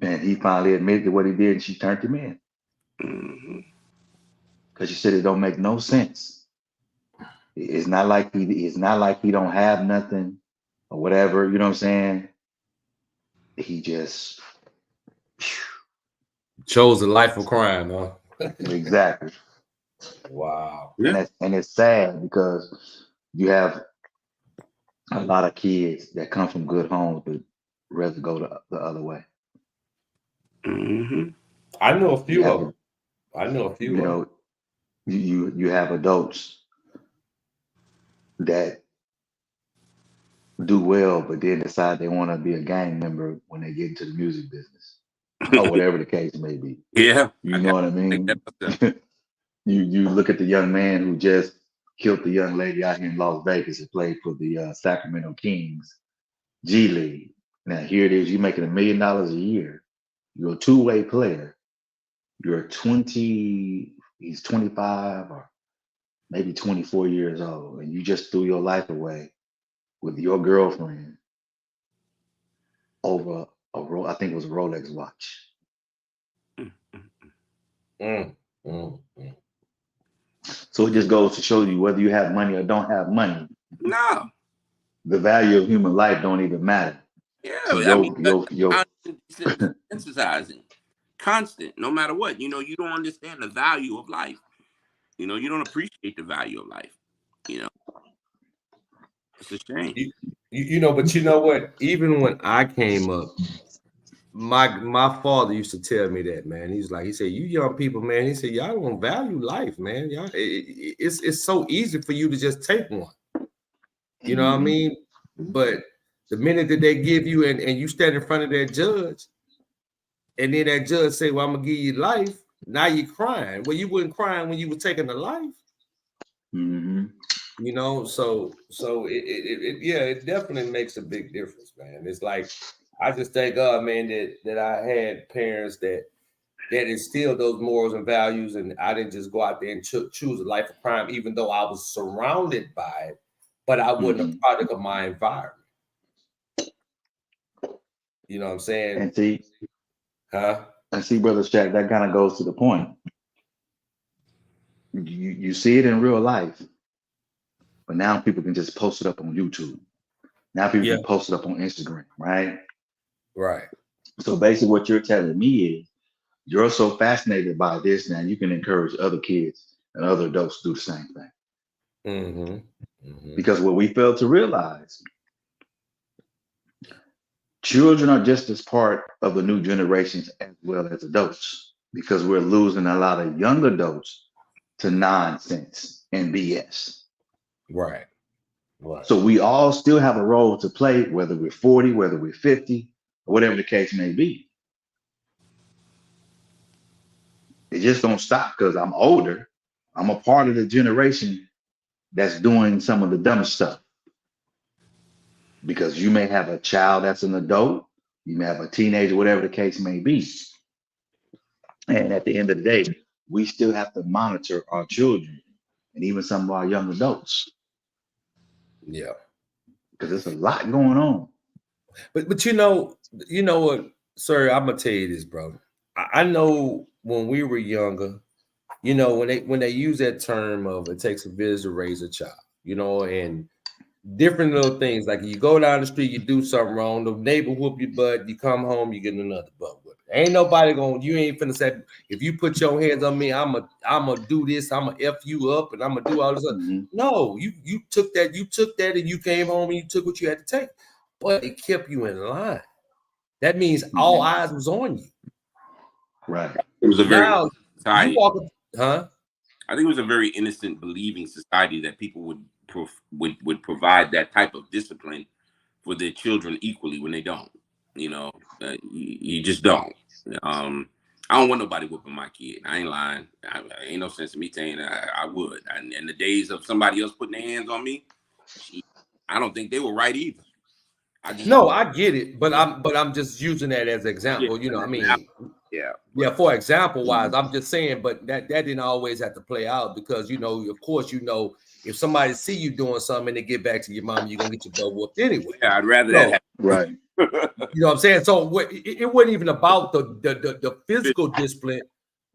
And he finally admitted what he did, and she turned him in. Mm-hmm. Because she said it don't make no sense. It's not like he don't have nothing or whatever, you know what I'm saying? He just chose a life of crime, huh? Exactly. Wow. And it's sad because you have a lot of kids that come from good homes but rather go the other way. Mm-hmm. I know a few You of have, them. I know a few you of them. know, you have adults that do well, but then decide they want to be a gang member when they get into the music business, or whatever the case may be. Yeah, You know what I mean? that You look at the young man who just killed the young lady out here in Las Vegas and played for the Sacramento Kings G League. Now here it is, you're making $1 million a year. You're a two-way player. You're 20, he's 25 or maybe 24 years old, and you just threw your life away with your girlfriend over I think it was a Rolex watch. Mm, mm, mm. So it just goes to show you whether you have money or don't have money, No. the value of human life don't even matter. Yeah, So I mean, your sensitizing, constant, no matter what. You know, you don't understand the value of life. You know, you don't appreciate the value of life. You know, it's a shame. You know, but you know what? Even when I came up, my father used to tell me that, man. He said, you young people, man. He said, y'all don't value life, man. Y'all, it's so easy for you to just take one. You know what I mean? But the minute that they give you and you stand in front of that judge, and then that judge say, well, I'm gonna give you life. Now you're crying. Well, you weren't crying when you were taking the life. Mm-hmm. You know, so it definitely makes a big difference, man. It's like I just thank God, man, that I had parents that instilled those morals and values, and I didn't just go out there and choose a life of crime, even though I was surrounded by it, but I wasn't a product of my environment. You know what I'm saying? And see, Brother Shaq, that kind of goes to the point. You see it in real life, but now people can just post it up on YouTube. Now people can post it up on Instagram, right? Right. So basically what you're telling me is you're so fascinated by this now you can encourage other kids and other adults to do the same thing. Mm-hmm. Mm-hmm. Because what we fail to realize, children are just as part of the new generations as well as adults, because we're losing a lot of young adults to nonsense and BS. Right. Right. So we all still have a role to play, whether we're 40, whether we're 50, or whatever the case may be. It just don't stop because I'm older. I'm a part of the generation that's doing some of the dumb stuff. Because you may have a child that's an adult, you may have a teenager, whatever the case may be. And at the end of the day, we still have to monitor our children and even some of our young adults. Yeah. Because there's a lot going on. But you know what, sir, I'm gonna tell you this, bro. I know when we were younger, you know, when they use that term of it takes a village to raise a child, you know, and different little things, like you go down the street, you do something wrong, the neighbor whoop your butt, you come home, you get another butt whip. Ain't nobody you ain't finna say, if you put your hands on me, I'm a do this, I'm gonna F you up, and I'm gonna do all this stuff. No, you took that and you came home and you took what you had to take, but it kept you in line. That means all eyes was on you. Right. It was a very society. I think it was a very innocent, believing society that people would provide that type of discipline for their children equally when they don't. You know, you just don't. I don't want nobody whooping my kid. I ain't lying. Ain't no sense in me saying I would. And in the days of somebody else putting their hands on me, I don't think they were right either. I get it, but I'm just using that as an example. You know, I mean, for example wise, I'm just saying, but that didn't always have to play out, because you know, of course, you know, if somebody see you doing something and they get back to your mom, you're gonna get your butt whooped anyway. Yeah, I'd rather that happen. Right. You know what I'm saying? So it wasn't even about the physical discipline,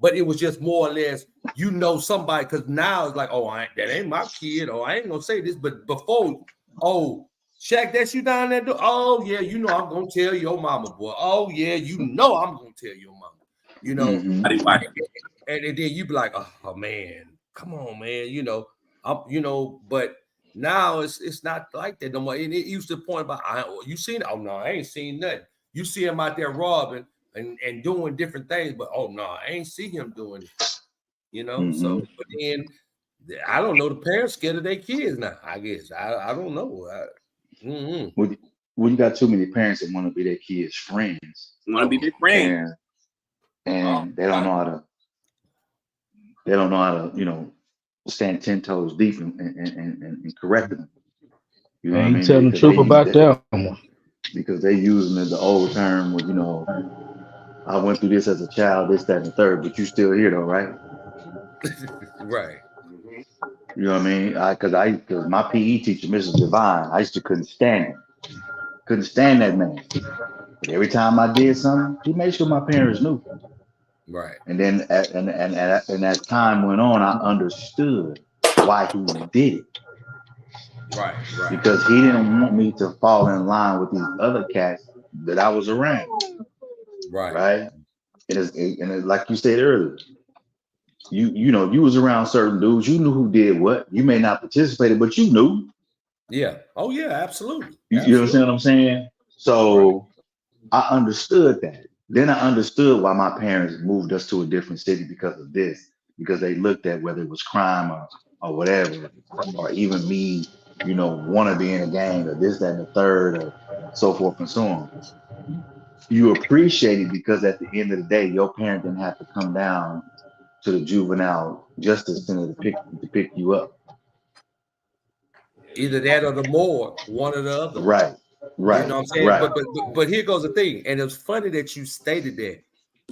but it was just more or less, you know, somebody, because now it's like, oh, that ain't my kid, or I ain't gonna say this, but before, oh, Shaq, that's you down there. Oh yeah, you know I'm gonna tell your mama, boy. Oh yeah, you know I'm gonna tell your mama. You know, and then you be like, oh man, come on, man. You know, but now it's not like that no more. And it used to point about, you seen? Oh no, I ain't seen nothing. You see him out there robbing. and doing different things, but oh no, I ain't see him doing it. You know, Mhm. so but then I don't know. The parents scared of their kids now. I guess I don't know. When you got too many parents that want to be their kids' friends, Want to be their friend. and they don't know how to. They don't know how to, you know, stand 10 toes deep and correct them. You know what I Man, you mean? telling the Because truth about that one. because they using the old term with, you know, I went through this as a child, this, that, and the third, but you still here though, right? Right. You know what I mean? Because my PE teacher, Mrs. Divine, I used to couldn't stand him. Couldn't stand that man. But every time I did something, he made sure my parents knew. Right. And then and as time went on, I understood why he did it. Right. Right. Because he didn't want me to fall in line with these other cats that I was around, Right. right? And like you said earlier, you know, you was around certain dudes, you knew who did what. You may not participate, but you knew. Yeah. Oh yeah. Absolutely. You understand what I'm saying? So Right. I understood that. Then I understood why my parents moved us to a different city because of this, because they looked at whether it was crime or whatever, or even me, you know, want to be in a gang or this, that, and the third, or so forth and so on. You appreciate it because at the end of the day, your parent didn't have to come down to the juvenile justice center to pick you up. Either that or the more, one or the other. Right. Right. You know what I'm saying? Right. But here goes the thing, and it's funny that you stated that.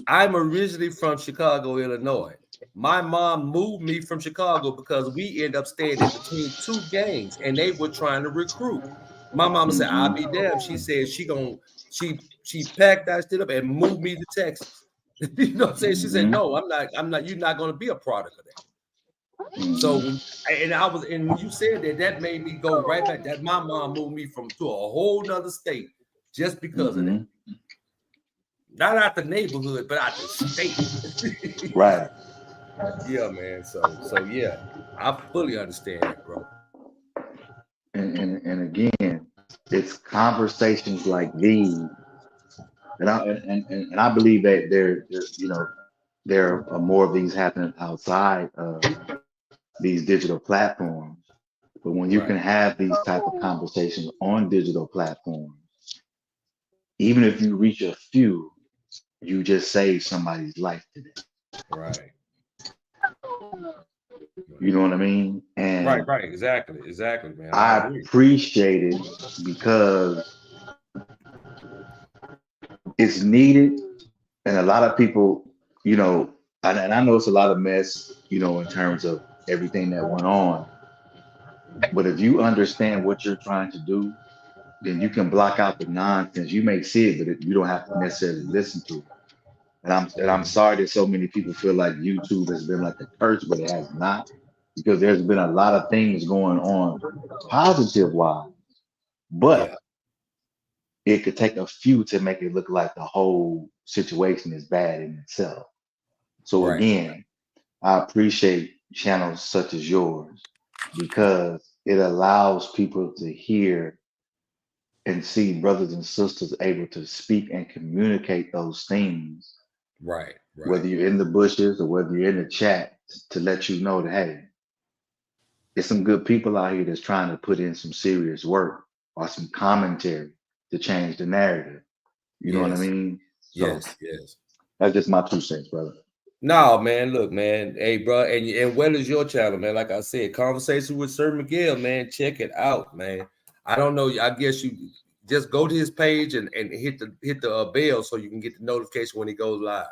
I'm originally from Chicago, Illinois. My mom moved me from Chicago because we ended up staying in between two gangs, and they were trying to recruit. My mama said, "I'll be damned." She said she packed that shit up and moved me to Texas. You know what I'm saying? She said, "No, I'm not. You're not going to be a product of that." So and when you said that, that made me go right back. That my mom moved me to a whole nother state just because of that. Not out the neighborhood, but out the state. Right. Yeah, man. So yeah, I fully understand that, bro. And again, it's conversations like these, and I believe that you know, there are more of these happening outside of these digital platforms. But when you Right. can have these type of conversations on digital platforms, even if you reach a few, you just save somebody's life today. Right. You know what I mean? And Right. Exactly, man. I I agree. appreciate it because it's needed. And a lot of people, you know, and I know it's a lot of mess, you know, in terms of everything that went on. But if you understand what you're trying to do, then you can block out the nonsense. You may see it, but you don't have to necessarily listen to it. And I'm sorry that so many people feel like YouTube has been like a curse, but it has not, because there's been a lot of things going on positive wise, but Yeah. it could take a few to make it look like the whole situation is bad in itself. So Right. again, I appreciate channels such as yours because it allows people to hear and see brothers and sisters able to speak and communicate those things, Right. whether you're in the bushes or whether you're in the chat, to let you know that, hey, there's some good people out here that's trying to put in some serious work or some commentary to change the narrative. You know what I Yes. mean? So Yes. that's just my 2 cents, brother. No, man. Look, man. Hey, bro. And what is your channel, man? Like I said, Conversation with Sir Miguel, man. Check it out, man. I don't know. I guess you just go to his page and hit the bell so you can get the notification when he goes live.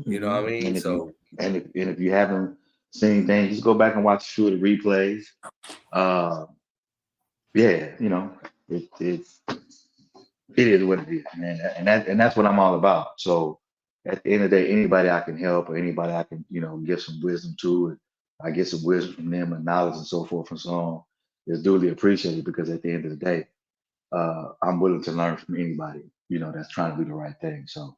You know what I mean? If you haven't seen anything, just go back and watch a few of the replays. Yeah, you know, it is what it is, man, and that's what I'm all about. So at the end of the day, anybody I can help or anybody I can, you know, give some wisdom to, and I get some wisdom from them and knowledge and so forth and so on, is duly appreciated, because at the end of the day, I'm willing to learn from anybody, you know, that's trying to do the right thing. So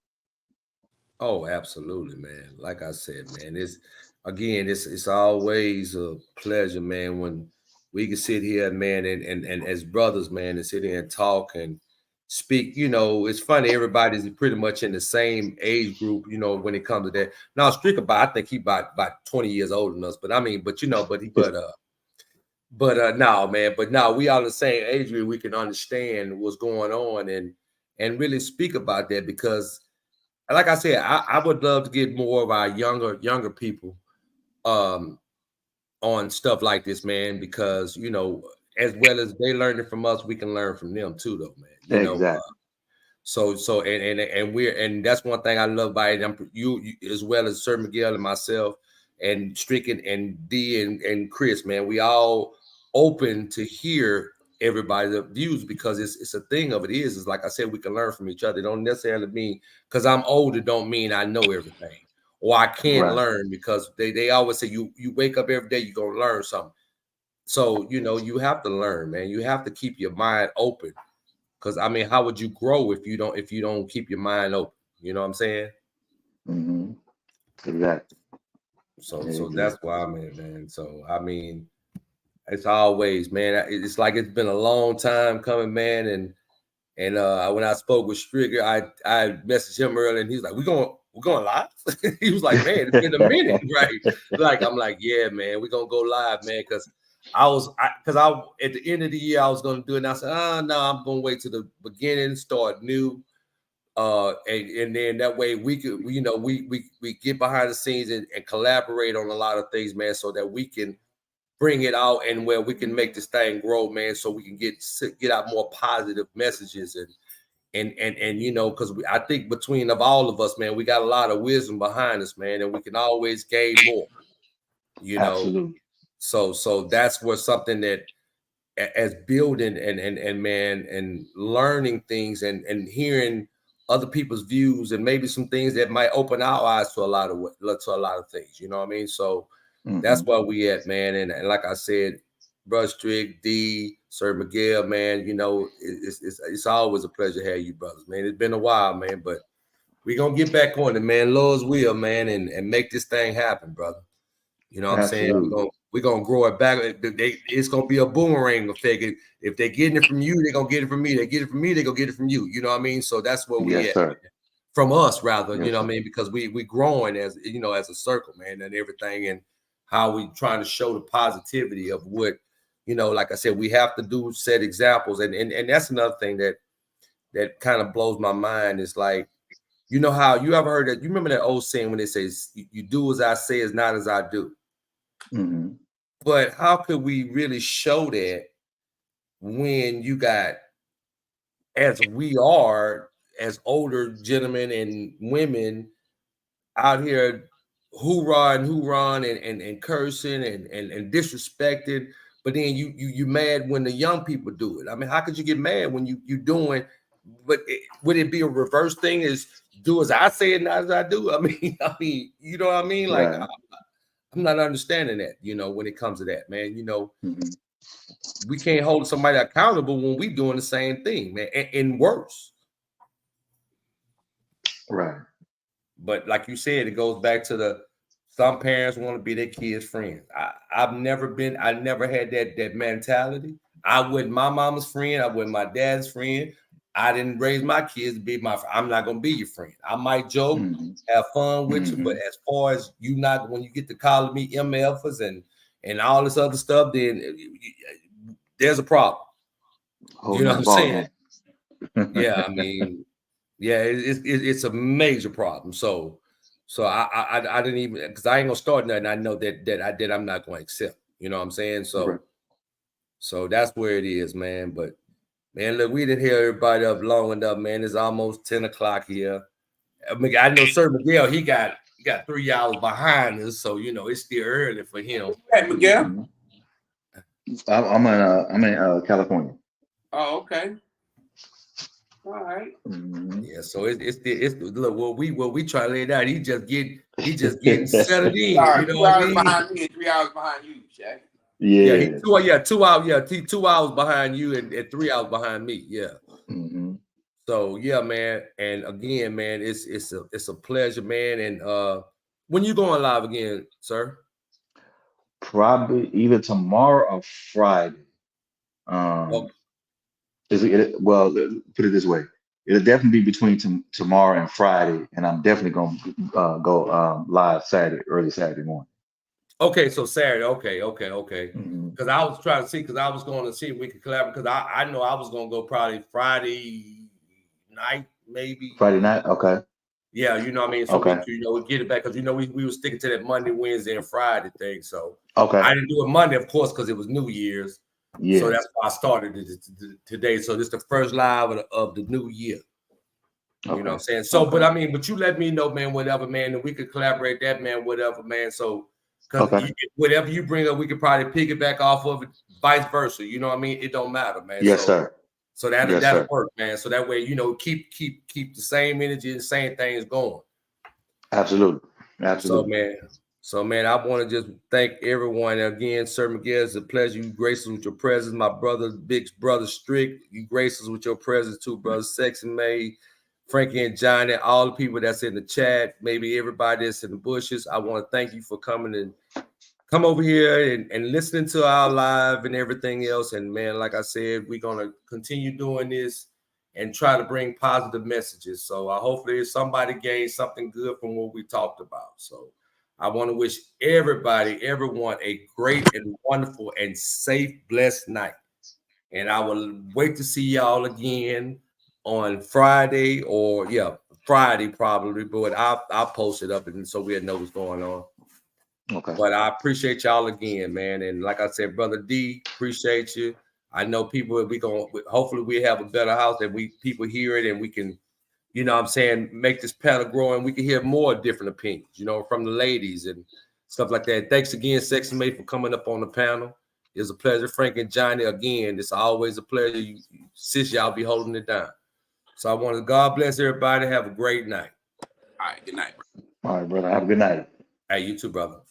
Oh, absolutely, man. Like I said, man, it's always a pleasure, man, when we can sit here, man, and as brothers, man, and sit here and talk and speak, you know, it's funny, everybody's pretty much in the same age group, you know, when it comes to that. Now Stricker, I think he about 20 years older than us, but I mean, but you know, no, man, but now we all the same age group, we can understand what's going on and really speak about that, because like I said, I would love to get more of our younger people on stuff like this, man, because you know, as well as they learn it from us, we can learn from them too, though, man. You know, Exactly. so and that's one thing I love about it. You as well as Sir Miguel and myself and Stricken and D and Chris, man. We all open to hear everybody's views, because it's a thing of it is like I said, we can learn from each other. It don't necessarily mean because I'm older don't mean I know everything or I can't learn, because they always say you wake up every day, you're gonna learn something. So you know, you have to learn, man. You have to keep your mind open. Because I mean, how would you grow if you don't keep your mind open? You know what I'm saying? Mm-hmm. Exactly. So that's why I'm in, man. So I mean, it's always, man. It's like it's been a long time coming, man. And when I spoke with Strigger, I messaged him earlier, and he's like, "We're going live." He was like, "Man, it's been a minute, right?" Like I'm like, "Yeah, man, we're gonna go live, man." Because I at the end of the year I was gonna do it, and I said, no, I'm gonna wait to the beginning, start new, and then that way we could, you know, we get behind the scenes and collaborate on a lot of things, man, so that we can bring it out and where we can make this thing grow, man, so we can get out more positive messages and you know, because I think between of all of us, man, we got a lot of wisdom behind us, man, and we can always gain more, you know. Absolutely. So that's where something that as building and man and learning things and hearing other people's views and maybe some things that might open our eyes to a lot of things, you know what I mean? So that's where we at, man. And like I said, Brother Strick, D, Sir Miguel, man, you know, it's always a pleasure to have you brothers, man. It's been a while, man, but we're gonna get back on it, man. Lord's will, man, and make this thing happen, brother. You know what I'm saying? We're gonna grow it back. It's gonna be a boomerang effect. If they're getting it from you, they're gonna get it from me. They get it from me, they're gonna get it from you. You know what I mean? So that's where we at. Sir. From us, rather, you know what I mean? Because we growing as, you know, as a circle, man, and everything, and how we trying to show the positivity of what, you know, like I said, we have to do set examples. And that's another thing that kind of blows my mind is like, you know how you ever heard that? You remember that old saying when they say, you do as I say is not as I do. Mm-hmm. But how could we really show that when you got, as we are, as older gentlemen and women out here hoorahing and cursing and disrespecting, but then you mad when the young people do it? I mean, how could you get mad when you doing? But would it be a reverse thing? Is do as I say and not as I do? I mean, you know what I mean? Like, I'm not understanding that, you know, when it comes to that, man. You know, we can't hold somebody accountable when we doing the same thing, man, and worse. Right. But like you said, it goes back to some parents want to be their kids' friends. I never had that mentality. I wasn't my mama's friend. I wasn't my dad's friend. I didn't raise my kids to be I'm not gonna be your friend. I might joke, have fun with you, but as far as you not, when you get to calling me MFs and all this other stuff, then there's a problem. You know what I'm saying? Yeah, I mean, yeah, it's a major problem. So I didn't even, because I ain't gonna start nothing. I know that I'm not gonna accept. You know what I'm saying? So that's where it is, man. But man, look, we didn't hear everybody up long enough, man. It's almost 10 o'clock here. I mean, I know Sir Miguel, he got 3 hours behind us, so you know it's still early for him. Hey, Miguel. I'm in California. Oh, okay. All right. Yeah, so it's look, what we try to lay down. He just getting settled in. Sorry, you know 2 what hours I mean? behind me and 3 hours behind you, Shaq. Yeah. 2 hours. Yeah, 2 hours behind you and 3 hours behind me. Yeah. So yeah, man. And again, man, it's a pleasure, man. And when you going live again, sir? Probably either tomorrow or Friday. Okay. Well, put it this way. It'll definitely be between tomorrow and Friday, and I'm definitely gonna go live Saturday, early Saturday morning. Okay, so Saturday. Okay. Mhm. Because I was trying to see, because I was going to see if we could collaborate. Because I know I was going to go probably Friday night, maybe. Friday night. Okay. Yeah, you know what I mean. So Okay. we get it back because we were sticking to that Monday, Wednesday, and Friday thing. So Okay. I didn't do it Monday, of course, because it was New Year's. Yeah. So that's why I started it today. So this is the first live of the new year. You know what I'm saying? So, but you let me know, man, whatever, man, and we could collaborate that, man, whatever, man. So, because whatever you bring up, we could probably piggyback off of it, vice versa. You know what I mean? It don't matter, man. Yes, sir. So that'll work, man. So that way, keep the same energy and same things going. Absolutely. So man, I want to just thank everyone again. Sir Miguel, it's a pleasure. You grace us with your presence. My brother, big brother Strick, you grace us with your presence too, brother Sexy May, Frankie and Johnny, all the people that's in the chat, maybe everybody that's in the bushes. I want to thank you for coming and come over here and listening to our live and everything else. And man, like I said, we're gonna continue doing this and try to bring positive messages. So hopefully somebody gains something good from what we talked about. So I want to wish everyone a great and wonderful and safe, blessed night. And I will wait to see y'all again on Friday Friday probably, but I'll post it up and so we'll know what's going on. Okay. But I appreciate y'all again, man. And like I said, Brother D, appreciate you. I know people, hopefully we have a better house that people hear it and we can, you know what I'm saying, make this panel grow and we can hear more different opinions, from the ladies and stuff like that. Thanks again, Sexy Mate, for coming up on the panel. It was a pleasure. Frank and Johnny, again, it's always a pleasure. Sis, y'all be holding it down. So I want to God bless everybody. Have a great night. All right, good night. All right, brother. Have a good night. Hey, you too, brother.